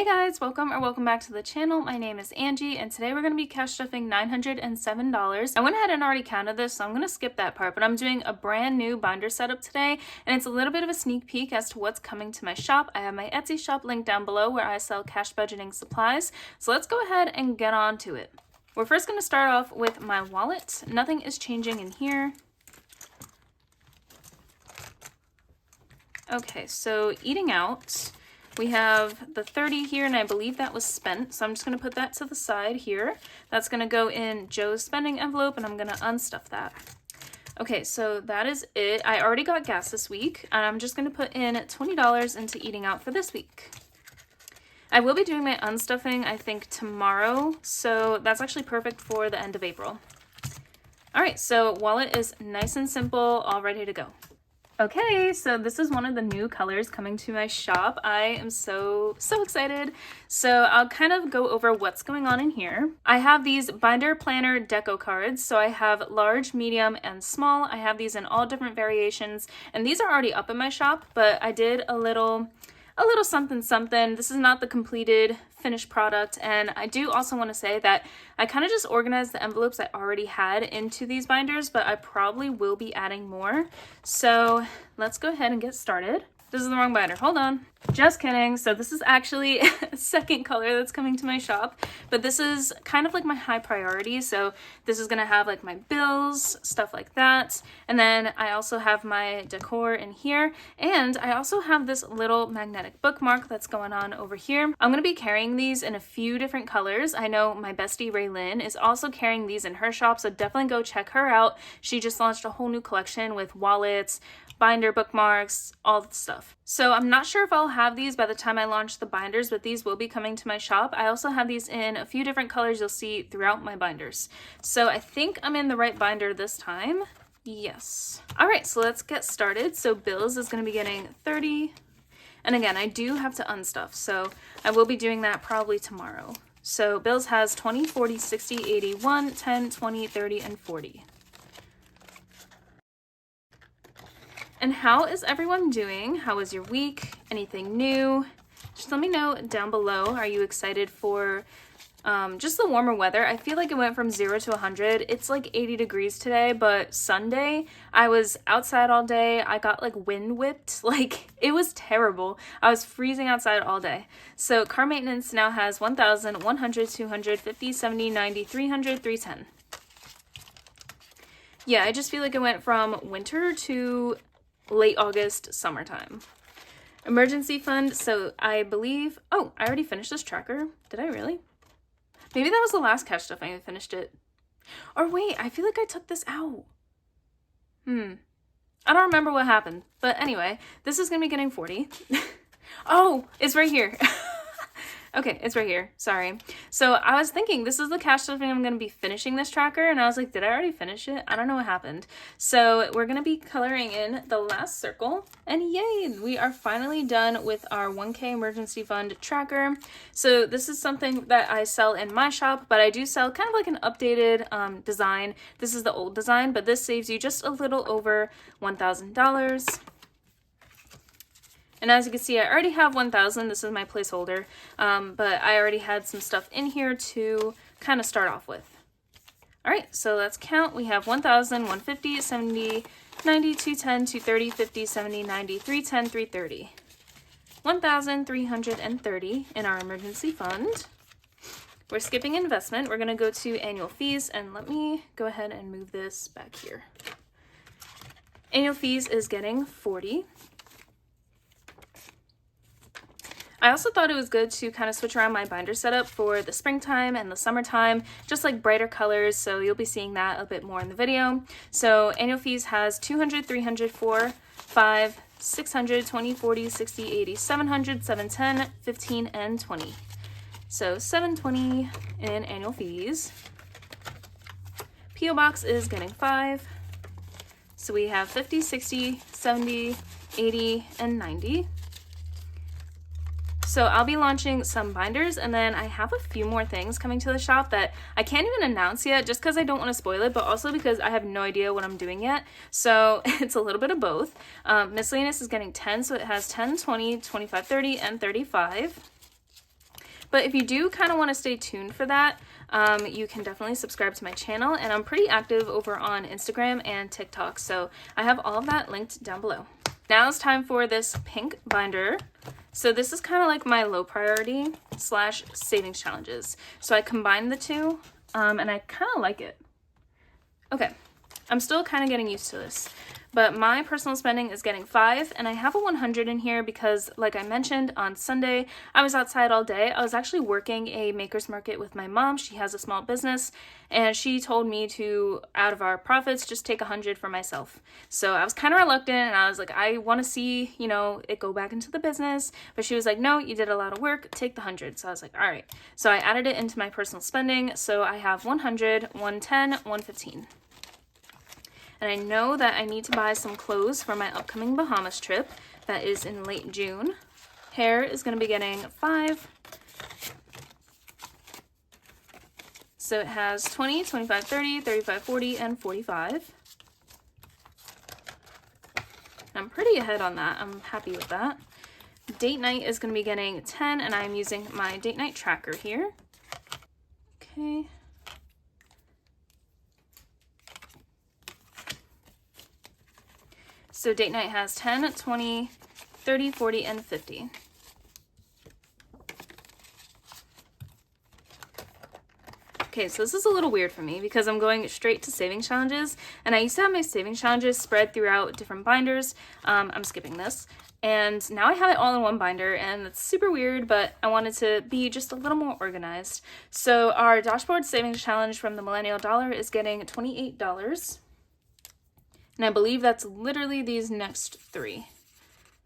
Guys, welcome back to the channel. My name is Angie and today we're going to be cash stuffing $907. I went ahead and already counted this, so I'm going to skip that part, but I'm doing a brand new binder setup today and it's a little bit of a sneak peek as to what's coming to my shop. I have my Etsy shop linked down below where I sell cash budgeting supplies. So let's go ahead and get on to it. We're first going to start off with my wallet. Nothing is changing in here. Okay, so eating out. We have the 30 here, and I believe that was spent, so I'm just going to put that to the side here. That's going to go in Joe's spending envelope, and I'm going to unstuff that. Okay, so that is it. I already got gas this week, and I'm just going to put in $20 into eating out for this week. I will be doing my unstuffing, I think, tomorrow, so that's actually perfect for the end of April. All right, so wallet is nice and simple, all ready to go. Okay, so this is one of the new colors coming to my shop. I am so excited. So I'll kind of go over what's going on in here. I have these binder planner deco cards. So I have large, medium, and small. I have these in all different variations, and these are already up in my shop, but I did a little something. This is not the completed finished product, and I do also want to say that I kind of just organized the envelopes I already had into these binders, but I probably will be adding more. So let's go ahead and get started. This is the wrong binder. Hold on. Just kidding. So this is actually a second color that's coming to my shop, but this is kind of like my high priority. So this is going to have like my bills, stuff like that. And then I also have my decor in here. And I also have this little magnetic bookmark that's going on over here. I'm going to be carrying these in a few different colors. I know my bestie Raylyn is also carrying these in her shop, so definitely go check her out. She just launched a whole new collection with wallets, binder bookmarks, all the stuff. So I'm not sure if I'll have these by the time I launch the binders, but these will be coming to my shop. I also have these in a few different colors you'll see throughout my binders. So I think I'm in the right binder this time. Yes. All right, so let's get started. So bills is going to be getting 30. And again, I do have to unstuff, so I will be doing that probably tomorrow. So bills has 20, 40, 60, 80, 1, 10, 20, 30, and 40. And how is everyone doing? How was your week? Anything new? Just let me know down below. Are you excited for just the warmer weather? I feel like it went from 0 to 100. It's like 80 degrees today, but Sunday I was outside all day. I got like wind whipped. Like it was terrible. I was freezing outside all day. So car maintenance now has 1,000, 100, 200, 50, 70, 90, 300, 310. Yeah, I just feel like it went from winter to late August, summertime. Emergency fund, so I believe, oh, I already finished this tracker. Did I really? Maybe that was the last cash stuffing I finished it. Or wait, I feel like I took this out. I don't remember what happened. But anyway, this is going to be getting 40. Oh, it's right here. Okay, it's right here. Sorry. So I was thinking this is the cash stuffing I'm going to be finishing this tracker, and I was like, did I already finish it? I don't know what happened. So we're going to be coloring in the last circle, and yay, we are finally done with our 1K emergency fund tracker. So this is something that I sell in my shop, but I do sell kind of like an updated design. This is the old design, but this saves you just a little over $1,000. And as you can see, I already have 1,000. This is my placeholder, but I already had some stuff in here to kind of start off with. All right, so let's count. We have 1,000, 150, 70, 90, 210, 230, 50, 70, 90, 310, 330. 1,330 in our emergency fund. We're skipping investment. We're going to go to annual fees, and let me go ahead and move this back here. Annual fees is getting 40. I also thought it was good to kind of switch around my binder setup for the springtime and the summertime, just like brighter colors, so you'll be seeing that a bit more in the video. So annual fees has 200, 300, 4, 5, 600, 20, 40, 60, 80, 700, 710, 15, and 20. So 720 in annual fees. P.O. Box is getting 5. So we have 50, 60, 70, 80, and 90. So I'll be launching some binders, and then I have a few more things coming to the shop that I can't even announce yet just because I don't want to spoil it, but also because I have no idea what I'm doing yet. So it's a little bit of both. Miscellaneous is getting 10, so it has 10, 20, 25, 30, and 35. But if you do kind of want to stay tuned for that, you can definitely subscribe to my channel, and I'm pretty active over on Instagram and TikTok, so I have all of that linked down below. Now it's time for this pink binder. So this is kind of like my low priority / savings challenges. So I combined the two, and I kind of like it. Okay, I'm still kind of getting used to this, but my personal spending is getting 5, and I have a 100 in here because, like I mentioned, on Sunday, I was outside all day. I was actually working a maker's market with my mom. She has a small business, and she told me to, out of our profits, just take 100 for myself. So I was kind of reluctant, and I was like, I want to see, you know, it go back into the business, but she was like, no, you did a lot of work, take the 100. So I was like, all right. So I added it into my personal spending, so I have 100, 110, 115. And I know that I need to buy some clothes for my upcoming Bahamas trip. That is in late June. Hair is going to be getting 5. So it has 20, 25, 30, 35, 40, and 45. I'm pretty ahead on that. I'm happy with that. Date night is going to be getting 10, and I'm using my date night tracker here. Okay. So date night has 10, 20, 30, 40, and 50. Okay, so this is a little weird for me because I'm going straight to savings challenges, and I used to have my savings challenges spread throughout different binders. I'm skipping this, and now I have it all in one binder, and it's super weird, but I wanted to be just a little more organized. So our dashboard savings challenge from the Millennial Dollar is getting $28. And I believe that's literally these next 3.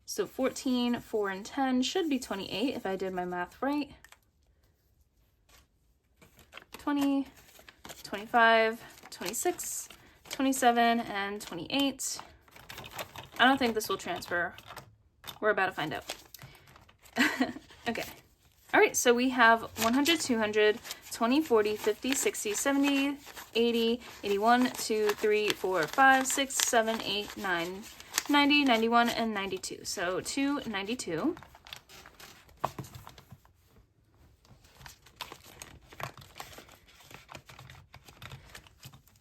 So 14, 4, and 10 should be 28 if I did my math right. 20, 25, 26, 27, and 28. I don't think this will transfer. We're about to find out. Okay. All right, so we have 100, 200, 20, 40, 50, 60, 70, 80, 81, 2, 3, 4, 5, 6, 7, 8, 9, 90, 91, and 92. So 292.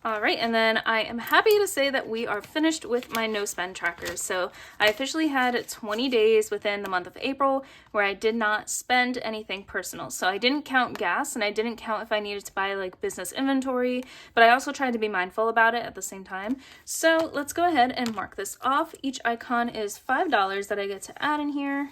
All right, and then I am happy to say that we are finished with my no spend trackers. So I officially had 20 days within the month of April where I did not spend anything personal. So I didn't count gas, and I didn't count if I needed to buy like business inventory, but I also tried to be mindful about it at the same time. So let's go ahead and mark this off. Each icon is $5 that I get to add in here.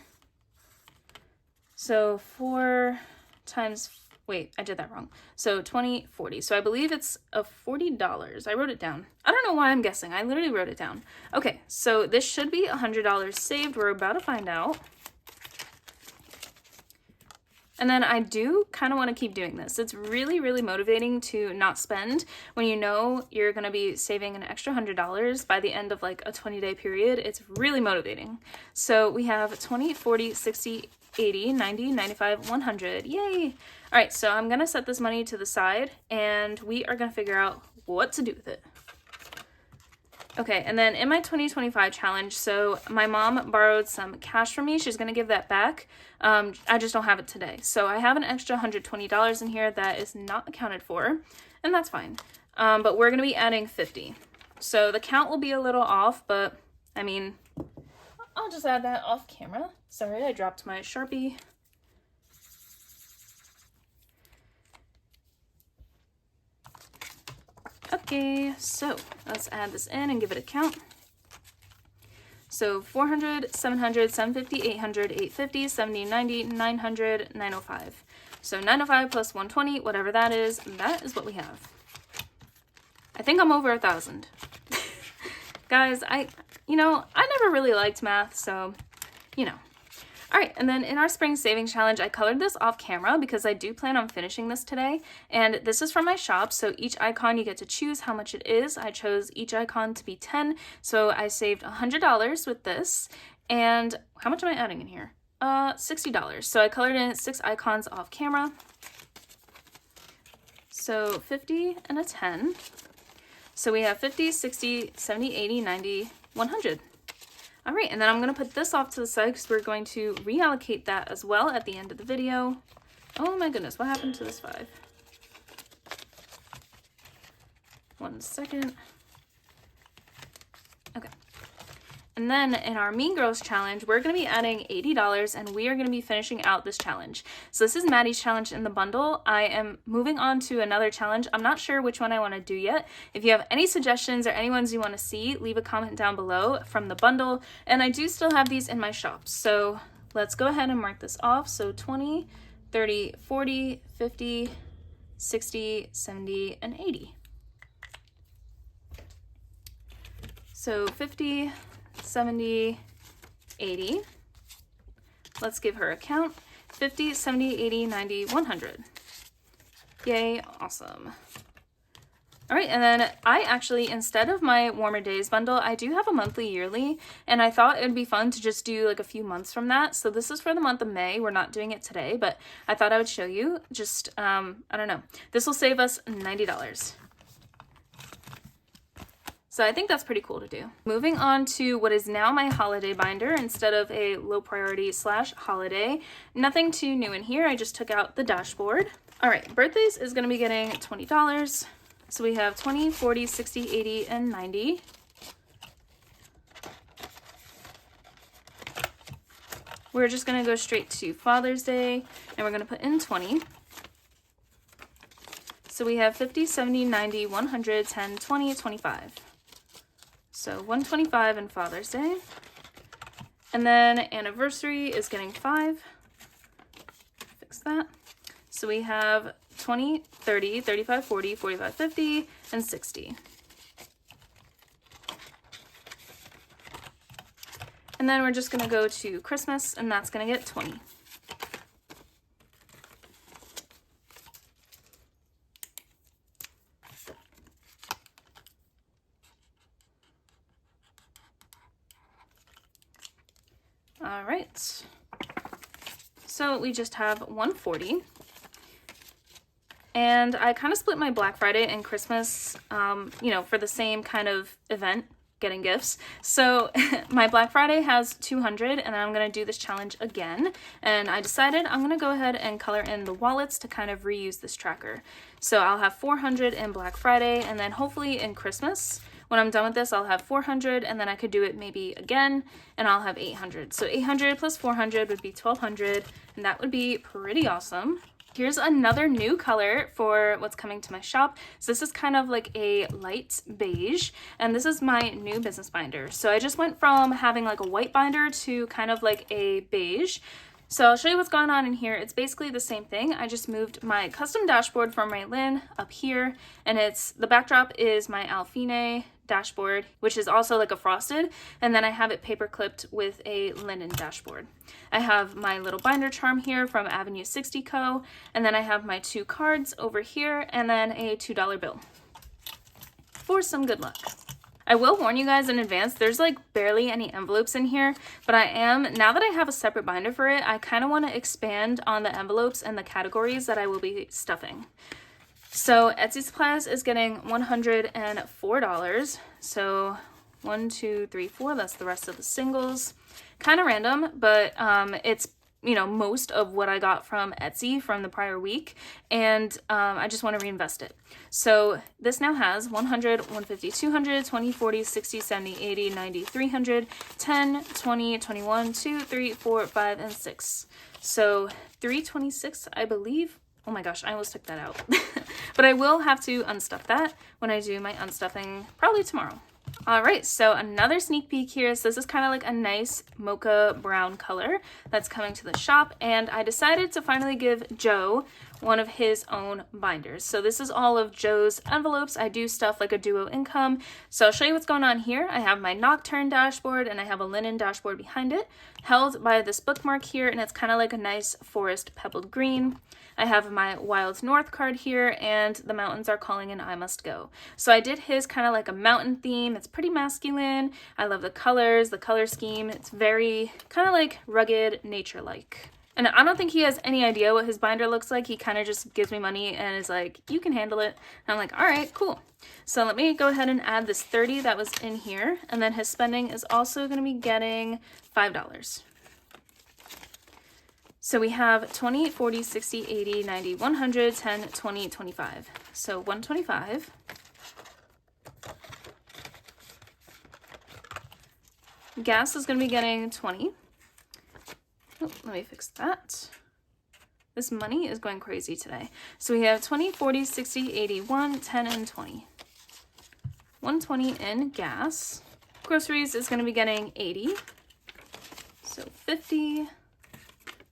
So 4 times, wait, I did that wrong. So 20, 40. So I believe it's a $40. I wrote it down. I don't know why I'm guessing. I literally wrote it down. Okay, so this should be $100 saved. We're about to find out. And then I do kind of want to keep doing this. It's really, really motivating to not spend when you know you're going to be saving an extra $100 by the end of like a 20-day period. It's really motivating. So we have 20, 40, 60, 80, 90, 95, 100. Yay! All right, so I'm going to set this money to the side, and we are going to figure out what to do with it. Okay, and then in my 2025 challenge, so my mom borrowed some cash from me. She's going to give that back. I just don't have it today. So I have an extra $120 in here that is not accounted for, and that's fine. But we're going to be adding 50. So the count will be a little off, but I mean, I'll just add that off camera. Sorry, I dropped my Sharpie. Okay, so let's add this in and give it a count. So 400, 700, 750, 800, 850, 70, 90, 900, 905. So 905 plus 120, whatever that is what we have. I think I'm over 1,000. Guys, I never really liked math, so, All right, and then in our spring savings challenge, I colored this off camera because I do plan on finishing this today. And this is from my shop, so each icon you get to choose how much it is. I chose each icon to be 10, so I saved $100 with this. And how much am I adding in here? $60. So I colored in 6 icons off camera. So 50 and a 10. So we have 50, 60, 70, 80, 90, 100. All right, and then I'm going to put this off to the side because we're going to reallocate that as well at the end of the video. Oh my goodness, what happened to this 5? 1 second. Okay. And then in our Mean Girls challenge, we're going to be adding $80 and we are going to be finishing out this challenge. So this is Maddie's challenge in the bundle. I am moving on to another challenge. I'm not sure which one I want to do yet. If you have any suggestions or any ones you want to see, leave a comment down below from the bundle. And I do still have these in my shop. So let's go ahead and mark this off. So 20, 30, 40, 50, 60, 70, and 80. So 50, 70, 80. Let's give her a count. 50, 70, 80, 90, 100. Yay, awesome. All right, and then I actually, instead of my Warmer Days bundle, I do have a monthly yearly, and I thought it'd be fun to just do like a few months from that. So this is for the month of May. We're not doing it today, but I thought I would show you. Just, I don't know. This will save us $90. So I think that's pretty cool to do. Moving on to what is now my holiday binder instead of a low priority / holiday. Nothing too new in here. I just took out the dashboard. All right, birthdays is gonna be getting $20. So we have 20, 40, 60, 80, and 90. We're just gonna go straight to Father's Day and we're gonna put in 20. So we have 50, 70, 90, 100, 10, 20, 25. So 125 and Father's Day. And then anniversary is getting 5. Fix that. So we have 20, 30, 35, 40, 45, 50, and 60. And then we're just gonna go to Christmas and that's gonna get 20. All right, so we just have 140, and I kind of split my Black Friday and Christmas, you know, for the same kind of event, getting gifts. So my Black Friday has 200, and I'm gonna do this challenge again, and I decided I'm gonna go ahead and color in the wallets to kind of reuse this tracker. So I'll have 400 in Black Friday, and then hopefully in Christmas, when I'm done with this, I'll have 400, and then I could do it maybe again, and I'll have 800. So 800 plus 400 would be 1200, and that would be pretty awesome. Here's another new color for what's coming to my shop. So this is kind of like a light beige, and this is my new business binder. So I just went from having like a white binder to kind of like a beige. So I'll show you what's going on in here. It's basically the same thing. I just moved my custom dashboard from my Lynn up here, and the backdrop is my Alfine dashboard, which is also like a frosted, and then I have it paper clipped with a linen dashboard. I have my little binder charm here from Avenue 60 Co, and then I have my 2 cards over here, and then a $2 bill for some good luck. I will warn you guys in advance, there's like barely any envelopes in here, but now that I have a separate binder for it, I kind of want to expand on the envelopes and the categories that I will be stuffing. So Etsy Supplies is getting $104. So 1, 2, 3, 4, that's the rest of the singles. Kind of random, but it's, you know, most of what I got from Etsy from the prior week, and I just want to reinvest it. So this now has 100, 150, 200, 20, 40, 60, 70, 80, 90, 300, 10, 20, 21, 2, 3, 4, 5, and 6. So 326, I believe. Oh my gosh, I almost took that out. But I will have to unstuff that when I do my unstuffing, probably tomorrow. All right, so another sneak peek here. So this is kind of like a nice mocha brown color that's coming to the shop, and I decided to finally give Joe one of his own binders. So this is all of Joe's envelopes. I do stuff like a duo income. So I'll show you what's going on here. I have my Nocturne dashboard, and I have a linen dashboard behind it, held by this bookmark here, and it's kind of like a nice forest pebbled green. I have my Wild North card here, and the mountains are calling and I must go. So I did his kind of like a mountain theme. It's pretty masculine. I love the colors, the color scheme. It's very kind of like rugged, nature-like. And I don't think he has any idea what his binder looks like. He kind of just gives me money and is like, you can handle it. And I'm like, all right, cool. So let me go ahead and add this 30 that was in here. And then his spending is also going to be getting $5. So we have 20, 40, 60, 80, 90, 100, 10, 20, 25. So 125. Gas is going to be getting 20. Oh, let me fix that. This money is going crazy today. So we have 20, 40, 60, 80, 1, 10, and 20. 120 in gas. Groceries is going to be getting 80. So 50,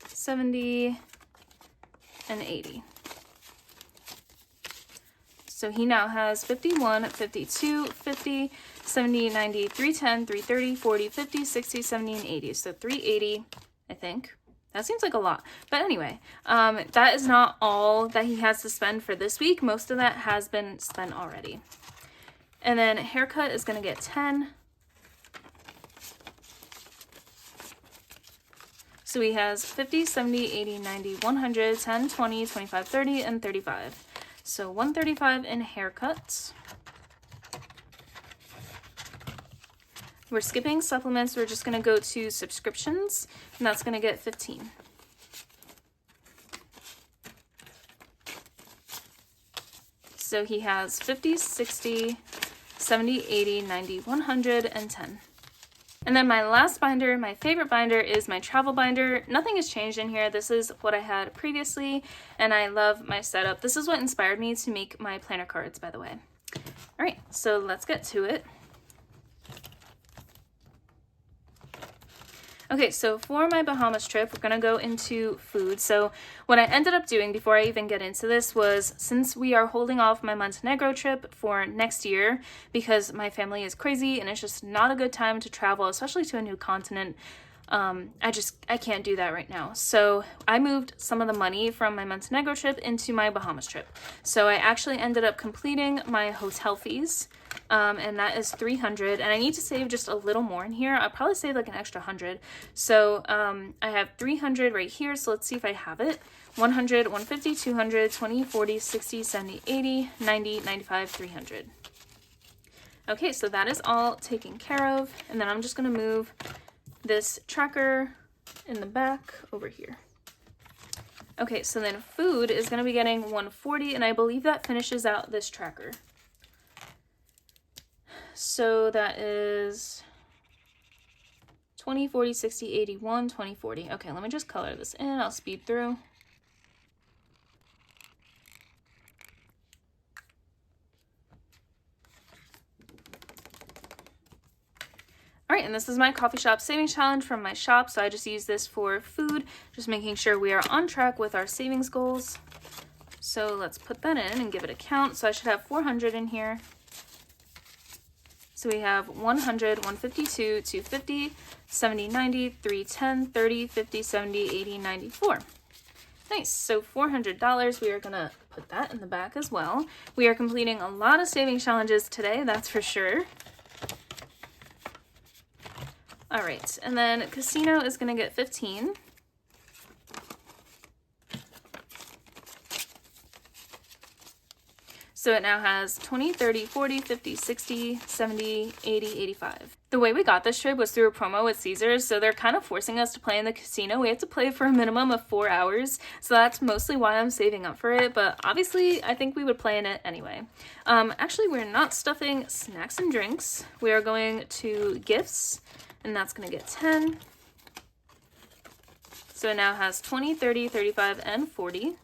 70, and 80. So he now has 51, 52, 50, 70, 90, 310, 330, 40, 50, 60, 70, and 80. So 380, I think. That seems like a lot. But anyway, that is not all that he has to spend for this week. Most of that has been spent already. And then haircut is going to get 10. So he has 50, 70, 80, 90, 100, 10, 20, 25, 30, and 35. So 135 in haircuts. We're skipping supplements. We're just going to go to subscriptions, and that's going to get 15. So he has 50, 60, 70, 80, 90, 100, and 10. And then my last binder, my favorite binder, is my travel binder. Nothing has changed in here. This is what I had previously, and I love my setup. This is what inspired me to make my planner cards, by the way. All right, so let's get to it. Okay, so for my Bahamas trip, we're gonna go into food. So what I ended up doing before I even get into this was, since we are holding off my Montenegro trip for next year because my family is crazy and it's just not a good time to travel, especially to a new continent, I can't do that right now. So I moved some of the money from my Montenegro trip into my Bahamas trip. So I actually ended up completing my hotel fees. And that is 300, and I need to save just a little more in here. I'll probably save like an extra 100. So I have 300 right here, so let's see if I have it. 100, 150, 200, 20, 40, 60, 70, 80, 90, 95, 300. Okay, so that is all taken care of, and then I'm just going to move this tracker in the back over here. Okay, so then food is going to be getting 140, and I believe that finishes out this tracker. So that is 20, 40, 60, 81, 20, 40. Okay, let me just color this in. I'll speed through. All right, and this is my coffee shop savings challenge from my shop. So I just use this for food, just making sure we are on track with our savings goals. So let's put that in and give it a count. So I should have 400 in here. So we have 100, 152, 250, 70, 90, 310, 30, 50, 70, 80, 94. Nice. So $400. We are going to put that in the back as well. We are completing a lot of saving challenges today, that's for sure. All right. And then casino is going to get 15. So it now has 20, 30, 40, 50, 60, 70, 80, 85. The way we got this trip was through a promo with Caesars, so they're kind of forcing us to play in the casino. We have to play for a minimum of 4 hours, so that's mostly why I'm saving up for it, but obviously I think we would play in it anyway. Actually, we're not stuffing snacks and drinks. We are going to gifts, and that's going to get 10. So it now has 20, 30, 35, and 40.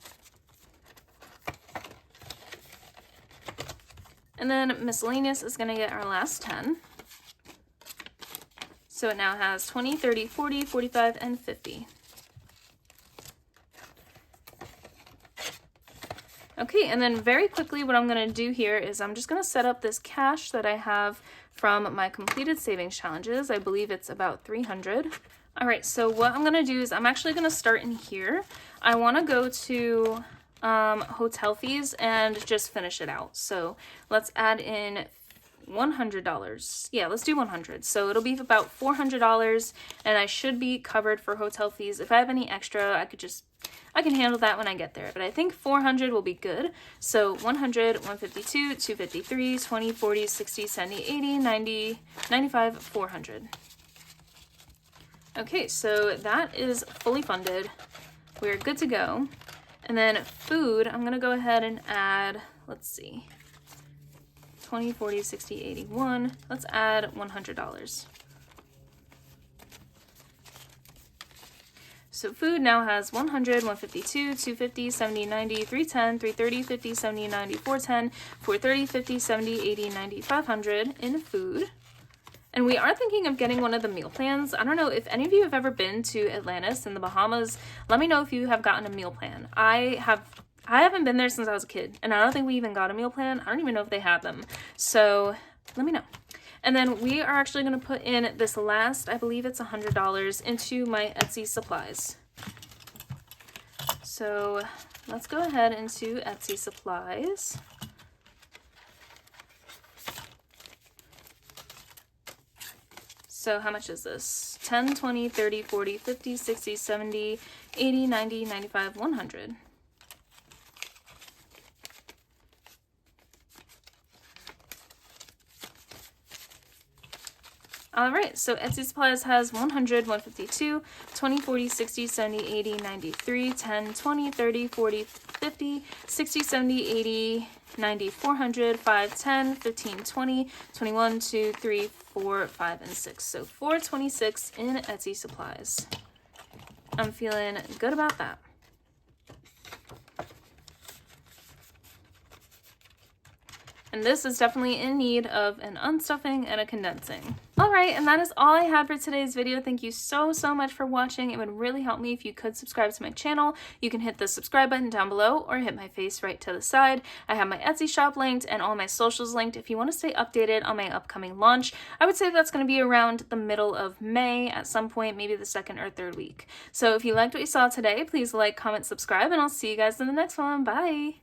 And then miscellaneous is going to get our last 10. So it now has 20, 30, 40, 45, and 50. Okay, and then very quickly what I'm going to do here is I'm just going to set up this cash that I have from my completed savings challenges. I believe it's about 300. All right, so what I'm going to do is I'm actually going to start in here. I want to go to hotel fees and just finish it out. So let's add in $100. Yeah, let's do 100. So it'll be about $400, and I should be covered for hotel fees. If I have any extra, I can handle that when I get there, but I think 400 will be good. So 100, 152, 253, 20, 40, 60, 70, 80, 90, 95, 400. Okay, so that is fully funded. we're good to go. And then food, I'm gonna go ahead and add, let's see, 20, 40, 60, 81. Let's add $100. So food now has 100, 152, 250, 70, 90, 310, 330, 50, 70, 90, 410, 430, 50, 70, 80, 90, 500 in food. And we are thinking of getting one of the meal plans. I don't know if any of you have ever been to Atlantis in the Bahamas. Let me know if you have gotten a meal plan. I haven't been there since I was a kid, and I don't think we even got a meal plan. I don't even know if they have them. So let me know. And then we are actually going to put in this last, I believe it's $100, into my Etsy supplies. So let's go ahead into Etsy supplies. So how much is this? 10, 20, 30, 40, 50, 60, 70, 80, 90, 95, 100. Alright, so Etsy supplies has 100, 152, 20, 40, 60, 70, 80, 93, 10, 20, 30, 40, 50, 60, 70, 80, 90, 400, 5, 10, 15, 20, 21, 2, 3, 4, 5, and 6. So 426 in Etsy supplies. I'm feeling good about that. And this is definitely in need of an unstuffing and a condensing. Alright, and that is all I had for today's video. Thank you so much for watching. It would really help me if you could subscribe to my channel. You can hit the subscribe button down below or hit my face right to the side. I have my Etsy shop linked and all my socials linked if you want to stay updated on my upcoming launch. I would say that's going to be around the middle of May at some point, maybe the 2nd or 3rd week. So if you liked what you saw today, please like, comment, subscribe, and I'll see you guys in the next one. Bye!